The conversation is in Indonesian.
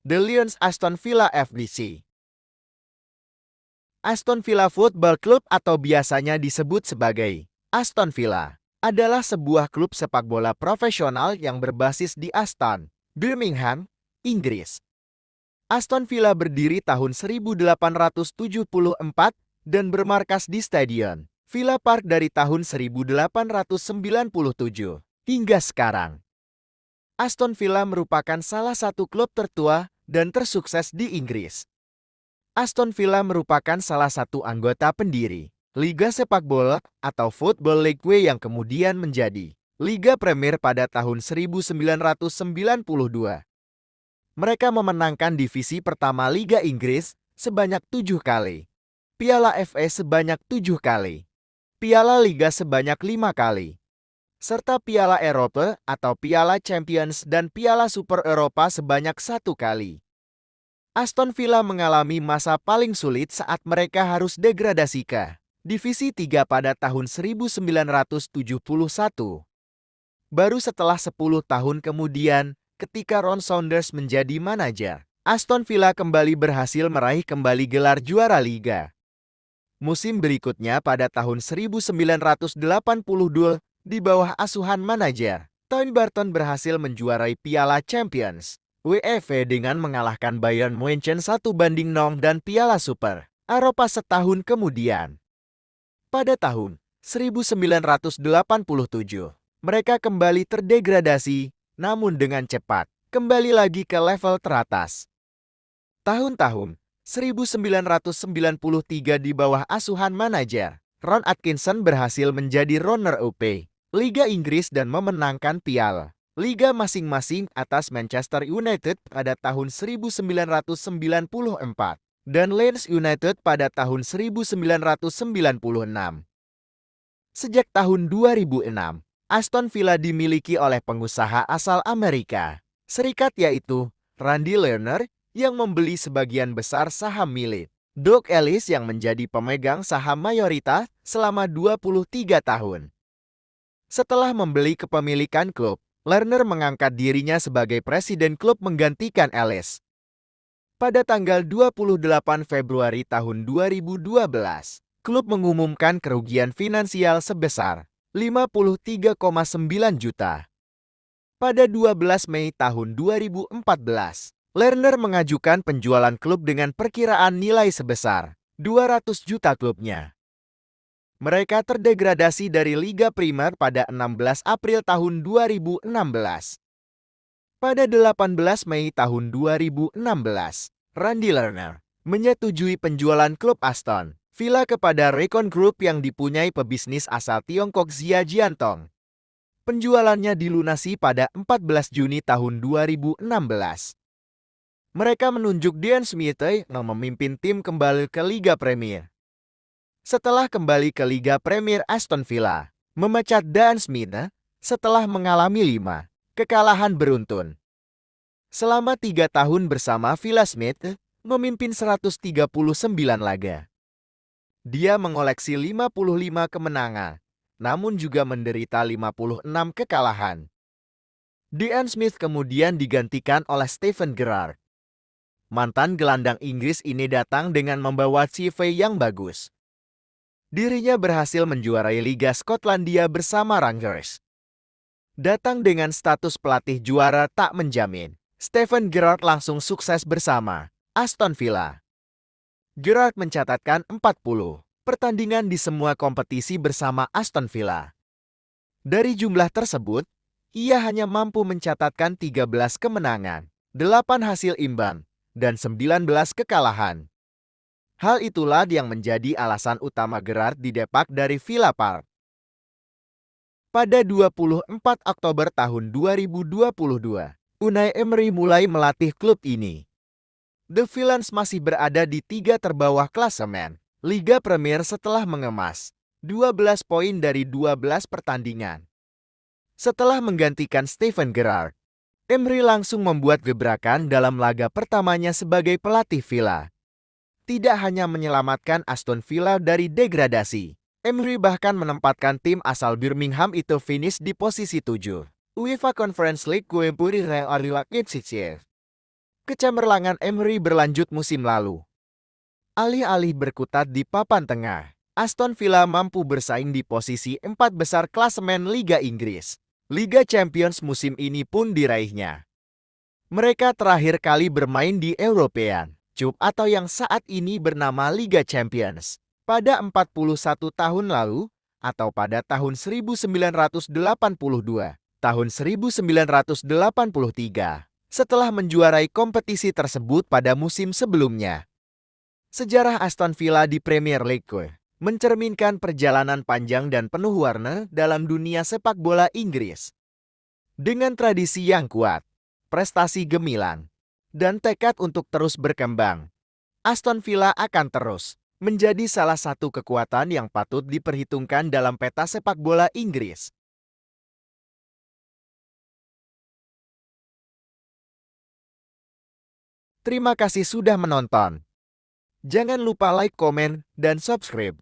The Lions Aston Villa FBC. Aston Villa Football Club atau biasanya disebut sebagai Aston Villa adalah sebuah klub sepak bola profesional yang berbasis di Aston, Birmingham, Inggris. Aston Villa berdiri tahun 1874 dan bermarkas di Stadion Villa Park dari tahun 1897 hingga sekarang. Aston Villa merupakan salah satu klub tertua dan tersukses di Inggris. Aston Villa merupakan salah satu anggota pendiri Liga Sepak Bola atau Football League W yang kemudian menjadi Liga Premier pada tahun 1992. Mereka memenangkan divisi pertama Liga Inggris sebanyak 7 kali, Piala FA sebanyak 7 kali, Piala Liga sebanyak 5 kali, serta Piala Eropa atau Piala Champions dan Piala Super Eropa sebanyak 1 kali. Aston Villa mengalami masa paling sulit saat mereka harus degradasi ke Divisi 3 pada tahun 1971. Baru setelah 10 tahun kemudian, ketika Ron Saunders menjadi manajer, Aston Villa kembali berhasil meraih kembali gelar juara liga. Musim berikutnya pada tahun 1982, di bawah asuhan manajer Tony Barton berhasil menjuarai Piala Champions UEFA dengan mengalahkan Bayern Munchen 1-0 dan Piala Super Eropa setahun kemudian. Pada tahun 1987, mereka kembali terdegradasi, namun dengan cepat kembali lagi ke level teratas. Tahun-tahun 1993 di bawah asuhan manajer Ron Atkinson berhasil menjadi runner-up Liga Inggris dan memenangkan Piala Liga masing-masing atas Manchester United pada tahun 1994 dan Leeds United pada tahun 1996. Sejak tahun 2006, Aston Villa dimiliki oleh pengusaha asal Amerika Serikat yaitu Randy Lerner yang membeli sebagian besar saham milik Doug Ellis yang menjadi pemegang saham mayoritas selama 23 tahun. Setelah membeli kepemilikan klub, Lerner mengangkat dirinya sebagai presiden klub menggantikan Ellis. Pada tanggal 28 Februari tahun 2012, klub mengumumkan kerugian finansial sebesar 53,9 juta. Pada 12 Mei tahun 2014, Lerner mengajukan penjualan klub dengan perkiraan nilai sebesar 200 juta klubnya. Mereka terdegradasi dari Liga Primer pada 16 April tahun 2016. Pada 18 Mei tahun 2016, Randy Lerner menyetujui penjualan klub Aston Villa kepada Recon Group yang dipunyai pebisnis asal Tiongkok Xia Jiantong. Penjualannya dilunasi pada 14 Juni tahun 2016. Mereka menunjuk Dean Smith yang memimpin tim kembali ke Liga Premier. Setelah kembali ke Liga Premier, Aston Villa memecat Dan Smith setelah mengalami 5 kekalahan beruntun. Selama 3 tahun bersama Villa, Smith memimpin 139 laga. Dia mengoleksi 55 kemenangan, namun juga menderita 56 kekalahan. Dean Smith kemudian digantikan oleh Steven Gerrard. Mantan gelandang Inggris ini datang dengan membawa CV yang bagus. Dirinya berhasil menjuarai Liga Skotlandia bersama Rangers. Datang dengan status pelatih juara tak menjamin, Steven Gerrard langsung sukses bersama Aston Villa. Gerrard mencatatkan 40 pertandingan di semua kompetisi bersama Aston Villa. Dari jumlah tersebut, ia hanya mampu mencatatkan 13 kemenangan, 8 hasil imbang, dan 19 kekalahan. Hal itulah yang menjadi alasan utama Gerrard didepak dari Villa Park. Pada 24 Oktober tahun 2022, Unai Emery mulai melatih klub ini. The Villains masih berada di 3 terbawah klasemen Liga Premier setelah mengemas 12 poin dari 12 pertandingan. Setelah menggantikan Steven Gerrard, Emery langsung membuat gebrakan dalam laga pertamanya sebagai pelatih Villa. Tidak hanya menyelamatkan Aston Villa dari degradasi, Emery bahkan menempatkan tim asal Birmingham itu finish di posisi 7. UEFA Conference League. Kecemerlangan Emery berlanjut musim lalu. Alih-alih berkutat di papan tengah, Aston Villa mampu bersaing di posisi 4 besar klasemen Liga Inggris. Liga Champions musim ini pun diraihnya. Mereka terakhir kali bermain di European Cup atau yang saat ini bernama Liga Champions pada 41 tahun lalu atau pada tahun 1982, tahun 1983, setelah menjuarai kompetisi tersebut pada musim sebelumnya. Sejarah Aston Villa di Premier League mencerminkan perjalanan panjang dan penuh warna dalam dunia sepak bola Inggris. Dengan tradisi yang kuat, prestasi gemilang, dan tekad untuk terus berkembang, Aston Villa akan terus menjadi salah satu kekuatan yang patut diperhitungkan dalam peta sepak bola Inggris. Terima kasih sudah menonton. Jangan lupa like, komen, dan subscribe